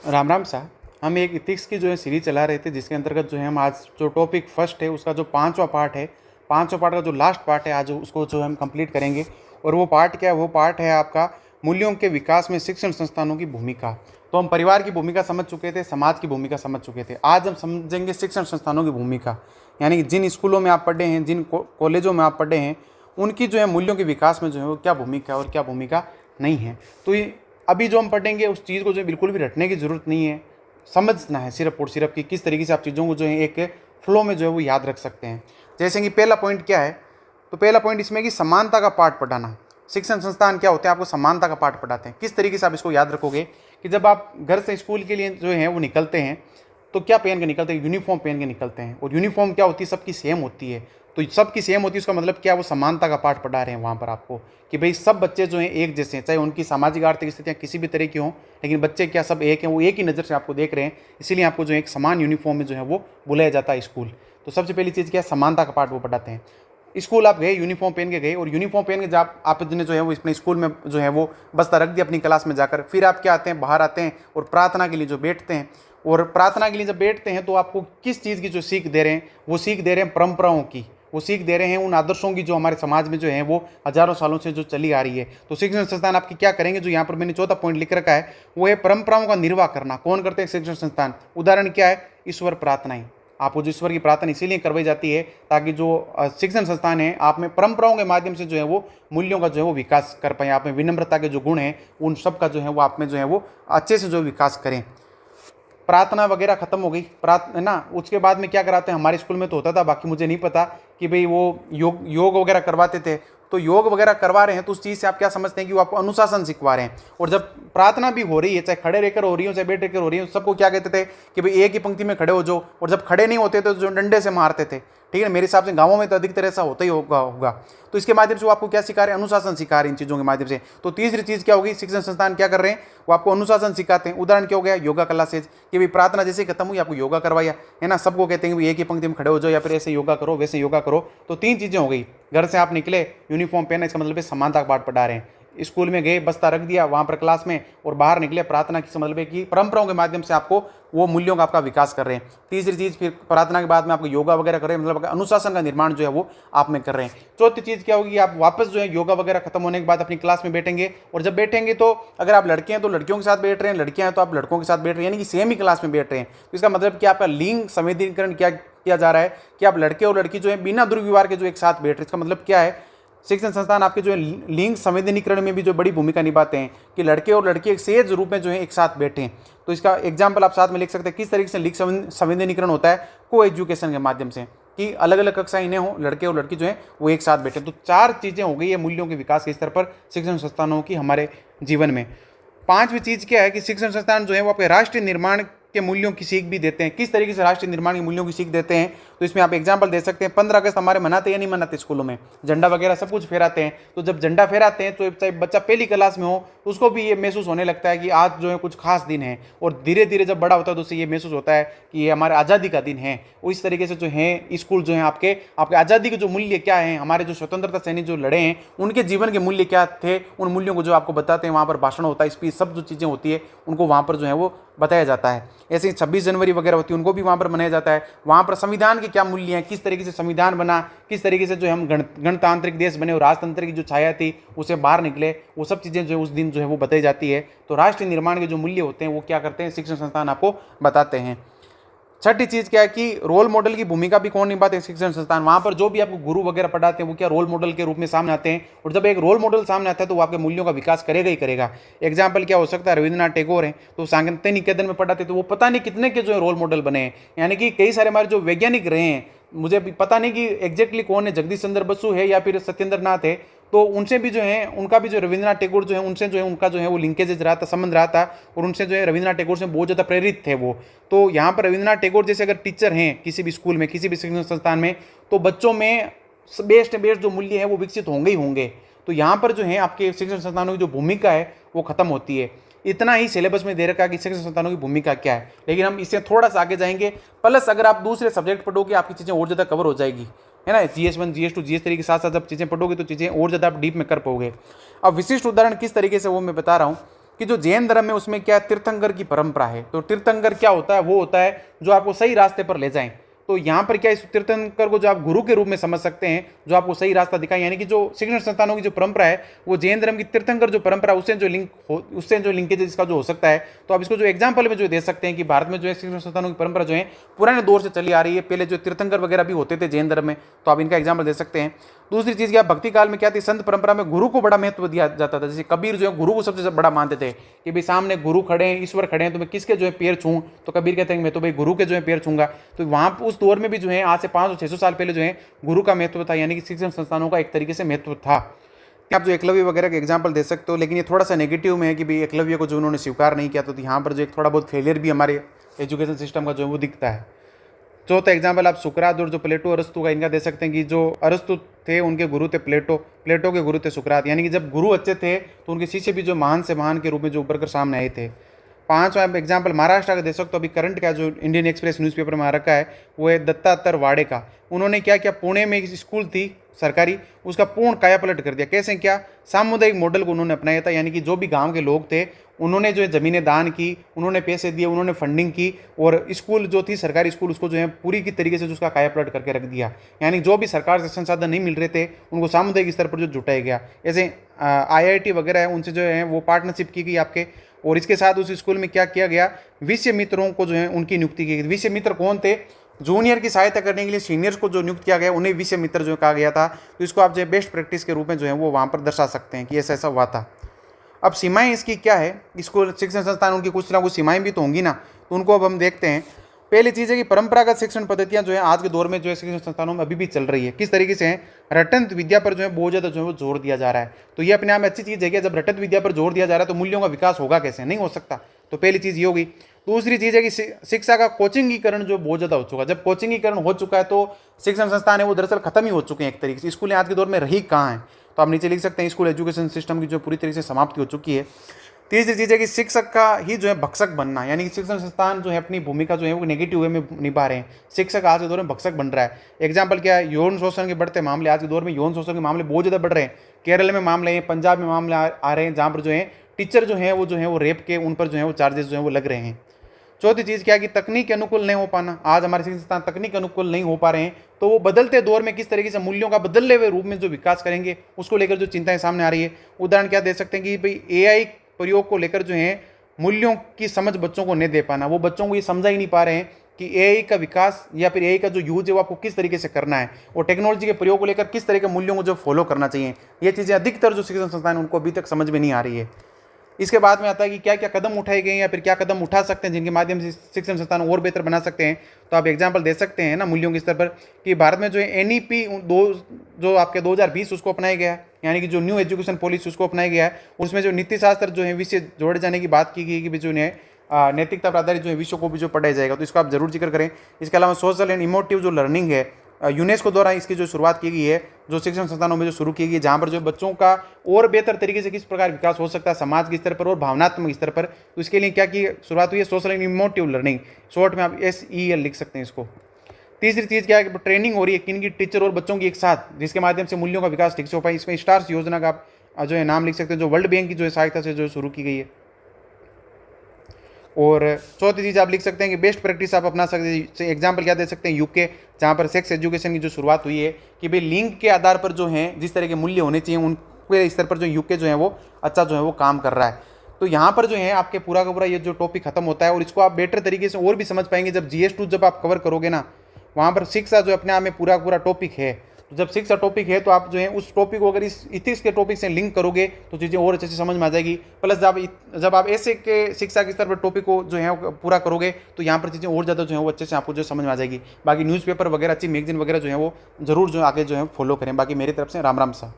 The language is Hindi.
राम राम साहब। हम एक इथिक्स की जो है सीरीज चला रहे थे, जिसके अंतर्गत जो है हम आज जो टॉपिक फर्स्ट है उसका जो पांचवा पार्ट है, पांचवा पार्ट का जो लास्ट पार्ट है, आज उसको जो हम कंप्लीट करेंगे। और वो पार्ट क्या है? वो पार्ट है आपका मूल्यों के विकास में शिक्षण संस्थानों की भूमिका। तो हम परिवार की भूमिका समझ चुके थे, समाज की भूमिका समझ चुके थे। आज हम समझेंगे शिक्षण संस्थानों की भूमिका, यानी कि जिन स्कूलों में आप पढ़े हैं, जिन कॉलेजों में आप पढ़े हैं, उनकी जो है मूल्यों के विकास में जो है वो क्या भूमिका है और क्या भूमिका नहीं है। तो ये अभी जो हम पढ़ेंगे उस चीज़ को जो है बिल्कुल भी रटने की ज़रूरत नहीं है, समझना है सिर्फ और सिर्फ कि किस तरीके से आप चीज़ों को जो है एक फ्लो में जो है वो याद रख सकते हैं। जैसे कि पहला पॉइंट क्या है, तो पहला पॉइंट इसमें कि समानता का पाठ पढ़ाना। शिक्षण संस्थान क्या होते हैं? आपको समानता का पाठ पढ़ाते हैं। किस तरीके से आप इसको याद रखोगे कि जब आप घर से स्कूल के लिए जो है वो निकलते हैं तो क्या पहन के निकलते हैं? यूनिफॉर्म पहन के निकलते हैं। और यूनिफॉर्म क्या होती है? सबकी सेम होती है। तो सबकी सेम होती है, उसका मतलब क्या? वो समानता का पाठ पढ़ा रहे हैं वहाँ पर आपको, कि भाई सब बच्चे जो हैं एक जैसे हैं, चाहे उनकी सामाजिक आर्थिक स्थितियाँ किसी भी तरह की हों, लेकिन बच्चे क्या सब एक हैं, वो एक ही नज़र से आपको देख रहे हैं। इसीलिए आपको जो एक समान यूनिफॉर्म में जो है वो बुलाया जाता है स्कूल। तो सबसे पहली चीज़ क्या है? समानता का पाठ वो पढ़ाते हैं। स्कूल आप गए, यूनिफॉर्म पहन के गए, और यूनिफॉर्म पहन के जब आपने जो है वो अपने स्कूल में जो है वो बस्ता रख दिया अपनी क्लास में जाकर, फिर आप क्या आते हैं? बाहर आते हैं और प्रार्थना के लिए जो बैठते हैं। और प्रार्थना के लिए जब बैठते हैं तो आपको किस चीज़ की जो सीख दे रहे हैं? वो सीख दे रहे हैं परंपराओं की, वो सीख दे रहे हैं उन आदर्शों की जो हमारे समाज में जो है वो हजारों सालों से जो चली आ रही है। तो शिक्षण संस्थान आपकी क्या करेंगे? जो यहाँ पर मैंने चौथा पॉइंट लिख रखा है वो है परंपराओं का निर्वाह करना। कौन करते हैं? शिक्षण संस्थान। उदाहरण क्या है? ईश्वर प्रार्थनाएं। आपको जो ईश्वर की प्रार्थना इसीलिए करवाई जाती है ताकि जो शिक्षण संस्थान है आप में परंपराओं के माध्यम से जो है वो मूल्यों का जो है वो विकास कर पाए। आप में विनम्रता के जो गुण हैं उन सब का जो है वो आप में जो है वो अच्छे से जो विकास करें। प्रार्थना वगैरह खत्म हो गई, प्रार्थना ना, उसके बाद में क्या कराते हैं? हमारे स्कूल में तो होता था, बाकी मुझे नहीं पता कि भाई वो योग वगैरह करवाते थे। तो योग वगैरह करवा रहे हैं तो उस चीज़ से आप क्या समझते हैं कि वो आपको अनुशासन सिखवा रहे हैं। और जब प्रार्थना भी हो रही है, चाहे खड़े रहकर हो रही हो चाहे बैठ रहकर हो रही हो, सबको क्या कहते थे कि भाई एक ही पंक्ति में खड़े हो जाओ। और जब खड़े नहीं होते तो जो डंडे से मारते थे। ठीक है, मेरे हिसाब से गाँवों में तो अधिकतर ऐसा होता ही होगा। तो इसके माध्यम से वो आपको क्या सिखा रहे हैं? अनुशासन सिखा रहे हैं इन चीज़ों के माध्यम से। तो तीसरी चीज़ क्या होगी? शिक्षण संस्थान क्या कर रहे हैं? वो आपको अनुशासन सिखाते हैं। उदाहरण क्या हो गया? योगा क्लासेज, कि भाई प्रार्थना जैसे खत्म हुई आपको योगा करवाया है ना। सबको कहते हैं कि एक ही पंक्ति में खड़े हो जाओ या फिर ऐसे योगा करो वैसे योगा करो। तो तीन चीज़ें हो गई। घर से आप निकले, यूनिफॉर्म पहना, इसका मतलब है समानता का पाठ पढ़ा रहे हैं। स्कूल में गए, बस्ता रख दिया वहाँ पर क्लास में, और बाहर निकले, प्रार्थना की मतलब है कि परंपराओं के माध्यम से आपको वो मूल्यों का आपका विकास कर रहे हैं। तीसरी चीज़, फिर प्रार्थना के बाद में आपको योगा वगैरह कर रहे हैं, मतलब अनुशासन का निर्माण जो है वो आप में कर रहे हैं। चौथी चीज़ क्या होगी? आप वापस जो है योगा वगैरह खत्म होने के बाद अपनी क्लास में बैठेंगे। और जब बैठेंगे तो अगर आप लड़के हैं तो लड़कियों के साथ बैठ रहे हैं, लड़कियां हैं तो आप लड़कों के साथ बैठ रहे हैं, यानी कि सेम ही क्लास में बैठ रहे हैं। तो इसका मतलब कि आपका लिंग संवेदीकरण क्या किया जा रहा है कि आप लड़के और लड़की जो है बिना दुर्व्यवहार के जो एक साथ बैठ रहे हैं। इसका मतलब क्या है? शिक्षण संस्थान आपके जो है लिंग संवेदनीकरण में भी जो बड़ी भूमिका निभाते हैं कि लड़के और लड़की एक सहज रूप में जो है एक साथ बैठे हैं। तो इसका एग्जाम्पल आप साथ में लिख सकते हैं किस तरीके से लिंग संवेदनीकरण होता है? को एजुकेशन के माध्यम से, कि अलग अलग कक्षाएं इन्हें हो, लड़के और लड़की जो है वो एक साथ बैठे। तो चार चीज़ें हो गई है मूल्यों के विकास के स्तर पर शिक्षण संस्थानों की हमारे जीवन में। पांचवी चीज़ क्या है कि शिक्षण संस्थान जो है वो आपके राष्ट्रीय निर्माण के मूल्यों की सीख भी देते हैं। किस तरीके से राष्ट्रीय निर्माण के मूल्यों की सीख देते हैं? तो इसमें आप एग्जांपल दे सकते हैं। 15 अगस्त हमारे मनाते या नहीं मनाते? स्कूलों में झंडा वगैरह सब कुछ फहराते हैं। तो जब झंडा फहराते हैं तो चाहे बच्चा पहली क्लास में हो उसको भी ये महसूस होने लगता है कि आज जो है कुछ खास दिन है। और धीरे धीरे जब बड़ा होता है तो उसे ये महसूस होता है कि ये हमारे आज़ादी का दिन है। और इस तरीके से जो है स्कूल जो है आपके आज़ादी के जो मूल्य क्या हैं, हमारे जो स्वतंत्रता सैनिक जो लड़े हैं उनके जीवन के मूल्य क्या थे, उन मूल्यों को जो आपको बताते हैं। वहाँ पर भाषण होता है, स्पीच, सब जो चीज़ें होती है उनको वहाँ पर जो है वो बताया जाता है। ऐसे ही 26 जनवरी वगैरह होती है, उनको भी वहाँ पर मनाया जाता है। वहाँ पर संविधान के क्या मूल्य हैं, किस तरीके से संविधान बना, किस तरीके से जो हम गणतांत्रिक देश बने और राजतंत्र की जो छाया थी उसे बाहर निकले, वो सब चीज़ें जो उस दिन जो है वो बताई जाती है। तो राष्ट्रीय निर्माण के जो मूल्य होते हैं वो क्या करते हैं? शिक्षण संस्थान आपको बताते हैं। छठी चीज़ क्या है कि रोल मॉडल की भूमिका भी कौन निभाते हैं? शिक्षण संस्थान। वहाँ पर जो भी आपको गुरु वगैरह पढ़ाते हैं वो क्या रोल मॉडल के रूप में सामने आते हैं। और जब एक रोल मॉडल सामने आता है तो वो आपके मूल्यों का विकास करेगा ही करेगा। एग्जाम्पल क्या हो सकता है? रविंद्रनाथ टैगोर हैं तो शांति निकेतन में पढ़ाते तो वो पता नहीं कितने के जो है रोल मॉडल बने हैं। यानी कि कई सारे हमारे जो वैज्ञानिक रहे हैं, मुझे भी पता नहीं कि एग्जैक्टली कौन है, जगदीश चंद्र बसु है या फिर सत्येंद्र नाथ है, तो उनसे भी जो है उनका भी जो रविंद्रनाथ टैगोर जो है उनसे जो है उनका जो है वो लिंकेज रहा था, संबंध रहा था। और उनसे जो है रविंद्रनाथ टैगोर से बहुत ज़्यादा प्रेरित थे वो। तो यहाँ पर रविंद्रनाथ टैगोर जैसे अगर टीचर हैं किसी भी स्कूल में, किसी भी शिक्षण संस्थान में, तो बच्चों में बेस्ट जो मूल्य है वो विकसित होंगे ही होंगे। तो यहाँ पर जो है आपके शिक्षण संस्थानों की जो भूमिका है वो खत्म होती है। इतना ही सिलेबस में दे रखा है कि शिक्षण संस्थानों की भूमिका क्या है, लेकिन हम इससे थोड़ा सा आगे जाएंगे। प्लस अगर आप दूसरे सब्जेक्ट पढ़ोगे आपकी चीज़ें और ज़्यादा कवर हो जाएगी, है ना। GS1 GS2 GS3 के साथ साथ जब चीज़ें पढ़ोगे तो चीज़ें और ज़्यादा आप डीप में कर पाओगे। अब विशिष्ट उदाहरण किस तरीके से वो मैं बता रहा हूँ कि जो जैन धर्म है उसमें क्या तीर्थंकर की परंपरा है। तो तीर्थंकर क्या होता है, वो होता है जो आपको सही रास्ते पर ले जाएं। तो यहाँ पर क्या इस तीर्थंकर को जो आप गुरु के रूप में समझ सकते हैं, जो आपको सही रास्ता दिखाए, यानी कि जो शिक्षण संस्थानों की जो परंपरा है वो जैन धर्म की तीर्थंकर जो परंपरा उससे जो लिंकेज इसका जो हो सकता है। तो आप इसको जो एग्जाम्पल में जो दे सकते हैं कि भारत में जो है शिक्षण संस्थानों की परंपरा जो है पुराने दौर से चली आ रही है। पहले जो तीर्थंकर वगैरह भी होते थे जैन धर्म में, तो आप इनका एग्जाम्पल दे सकते हैं। दूसरी चीज क्या, भक्ति काल में क्या थी, संत परंपरा में गुरु को बड़ा महत्व दिया जाता था। जैसे कबीर जो है गुरु को सबसे बड़ा मानते थे कि भाई सामने गुरु खड़े हैं, ईश्वर खड़े हैं, तो मैं किसके जो है पैर छूं। तो कबीर कहते हैं मैं तो भाई गुरु के जो है पैर छूंगा। तो वहां उस दौर में भी जो है आज से 500-600 साल पहले जो है गुरु का महत्व था, यानी कि शिक्षण संस्थानों का एक तरीके से महत्व था। आप जो एकलव्य वगैरह का एग्जाम्पल दे सकते हो, लेकिन ये थोड़ा सा नेगेटिव में है कि भाई एकलव्य को जो उन्होंने स्वीकार नहीं किया। तो यहाँ पर जो एक थोड़ा बहुत फेलियर भी हमारे एजुकेशन सिस्टम का जो है वो दिखता है। चौथा एग्जाम्पल आप सुकरात और जो प्लेटो अरस्तु का इनका दे सकते हैं कि जो अरस्तु थे उनके गुरु थे प्लेटो, प्लेटो के गुरु थे सुकरात। यानी कि जब गुरु अच्छे थे तो उनके शिष्य भी जो महान से महान के रूप में जो उभर कर सामने आए थे। पांचवा एग्जाम्पल महाराष्ट्र का दे सकते हो, अभी करंट का जो इंडियन एक्सप्रेस न्यूज़पेपर में आ रखा है वो है दत्तात्रेय वाड़े का। उन्होंने क्या किया, पुणे में एक स्कूल थी सरकारी, उसका पूर्ण कायापलट कर दिया। कैसे क्या, सामुदायिक मॉडल को उन्होंने अपनाया था। यानी कि जो भी गांव के लोग थे उन्होंने जो है ज़मीनें दान की, उन्होंने पैसे दिए, उन्होंने फंडिंग की, और स्कूल जो थी सरकारी स्कूल उसको जो है पूरी की तरीके से जो उसका कायापलट करके रख दिया। यानी जो भी सरकार से संसाधन नहीं मिल रहे थे उनको सामुदायिक स्तर पर जो जुटाया गया। जैसे IIT वगैरह है उनसे जो है वो पार्टनरशिप की गई आपके। और इसके साथ उस स्कूल में क्या किया गया, विषय मित्रों को जो है उनकी नियुक्ति की गई। विषय मित्र कौन थे, जूनियर की सहायता करने के लिए सीनियर्स को जो नियुक्त किया गया उन्हें विषय मित्र जो कहा गया था। तो इसको आप जो है बेस्ट प्रैक्टिस के रूप में जो है वो वहाँ पर दर्शा सकते हैं कि ऐसा ऐसा हुआ था। अब सीमाएं इसकी क्या है, इसको शिक्षण संस्थान उनकी कुछ ना कुछ सीमाएं भी तो होंगी ना, तो उनको अब हम देखते हैं। पहली चीज़ है कि परंपरागत शिक्षण पद्धतियां जो है आज के दौर में जो है शिक्षण संस्थानों में अभी भी चल रही है। किस तरीके से है, रटंत विद्या पर जो है बहुत ज़्यादा जो है वो जोर दिया जा रहा है। तो ये अपने आप में अच्छी चीज़ है कि जब रटंत विद्या पर जोर दिया जा रहा है तो मूल्यों का विकास होगा कैसे, नहीं हो सकता। तो पहली चीज़ ये होगी। दूसरी चीज़ है कि शिक्षा का कोचिंगीकरण जो बहुत ज़्यादा हो चुका है। जब कोचिंगीकरण हो चुका है तो शिक्षण संस्थान है वो दरअसल खत्म ही हो चुके हैं एक तरीके से। स्कूलें आज के दौर में रही कहाँ हैं, तो आप नीचे लिख सकते हैं स्कूल एजुकेशन सिस्टम की जो पूरी तरीके से समाप्ति हो चुकी है। तीसरी चीज़ है कि शिक्षक का ही जो है भक्षक बनना, यानी कि शिक्षण संस्थान जो है अपनी भूमिका जो है वो नेगेटिव वे में निभा रहे हैं। शिक्षक आज के दौर में भक्षक बन रहा है। एग्जाम्पल क्या है, यौन शोषण के बढ़ते मामले। आज के दौर में यौन शोषण के मामले बहुत ज़्यादा बढ़ रहे हैं। केरल में मामले हैं, पंजाब में मामले आ रहे हैं, जहाँ पर जो है टीचर जो है वो रेप के उन पर जो है वो चार्जेस जो है वो लग रहे हैं। चौथी चीज़ क्या है कि तकनीक अनुकूल नहीं हो पाना। आज हमारे शिक्षण संस्थान तकनीक अनुकूल नहीं हो पा रहे हैं, तो वो बदलते दौर में किस तरीके से मूल्यों का बदलने हुए रूप में जो विकास करेंगे उसको लेकर जो चिंताएं सामने आ रही है। उदाहरण क्या दे सकते हैं कि भाई AI प्रयोग को लेकर जो है मूल्यों की समझ बच्चों को नहीं दे पाना। वो बच्चों को ये समझा ही नहीं पा रहे हैं कि AI का विकास या फिर AI का जो यूज है वो आपको किस तरीके से करना है, और टेक्नोलॉजी के प्रयोग को लेकर किस तरह के मूल्यों को जो फॉलो करना चाहिए। ये चीज़ें अधिकतर जो शिक्षण संस्थान है उनको अभी तक समझ में नहीं आ रही है। इसके बाद में आता है कि क्या क्या कदम उठाए गए हैं या फिर क्या कदम उठा सकते हैं जिनके माध्यम से शिक्षण संस्थान और बेहतर बना सकते हैं। तो आप एग्जाम्पल दे सकते हैं ना मूल्यों के स्तर पर कि भारत में जो है NEP जो आपके 2020 उसको अपनाया गया है, यानी कि जो न्यू एजुकेशन पॉलिसी उसको अपनाया गया है। उसमें जो नीति शास्त्र जो है विषय जोड़े जाने की बात की गई कि जो नैतिकता पर आधारित जो है विषयों को भी जो पढ़ाया जाएगा, तो इसको आप जरूर जिक्र करें। इसके अलावा सोशल एंड इमोटिव जो लर्निंग है, यूनेस्को द्वारा इसकी जो शुरुआत की गई है, जो शिक्षण संस्थानों में जो शुरू की गई है, जहाँ पर जो बच्चों का और बेहतर तरीके से किस प्रकार विकास हो सकता है समाज के स्तर पर और भावनात्मक स्तर पर। तो इसके लिए क्या की शुरुआत हुई है, social and emotive learning, short में आप SEL लिख सकते हैं इसको। तीसरी चीज़ क्या है कि ट्रेनिंग हो रही है किन की, टीचर और बच्चों की एक साथ, जिसके माध्यम से मूल्यों का विकास ठीक से हो पाए। इसमें स्टार्स योजना का आप जो है नाम लिख सकते हैं, जो वर्ल्ड बैंक की जो है सहायता से जो शुरू की गई है। और चौथी चीज़ आप लिख सकते हैं कि बेस्ट प्रैक्टिस आप अपना सकते हैं। एग्जाम्पल क्या दे सकते हैं, UK, जहाँ पर सेक्स एजुकेशन की जो शुरुआत हुई है कि भाई लिंग के आधार पर जो है जिस तरह के मूल्य होने चाहिए उनके स्तर पर जो UK जो है वो अच्छा जो है वो काम कर रहा है। तो यहाँ पर जो है आपके पूरा का पूरा ये जो टॉपिक खत्म होता है, और इसको आप बेटर तरीके से और भी समझ पाएंगे जब GS2 जब आप कवर करोगे ना, वहाँ पर शिक्षा जो अपने आप में पूरा पूरा टॉपिक है। तो जब शिक्षा टॉपिक है तो आप जो है उस टॉपिक को अगर इस इथिक्स के टॉपिक से लिंक करोगे तो चीज़ें और अच्छे से समझ में आ जाएगी। प्लस जब आप ऐसे के शिक्षा के स्तर पर टॉपिक को जो है पूरा करोगे तो यहाँ पर चीज़ें और ज़्यादा जो है वो अच्छे से आपको जो समझ में आ जाएगी। बाकी न्यूज़पेपर वगैरह, अच्छी मैगजीन वगैरह जो है वो जरूर जो आगे जो है फॉलो करें। बाकी मेरी तरफ से राम राम सा।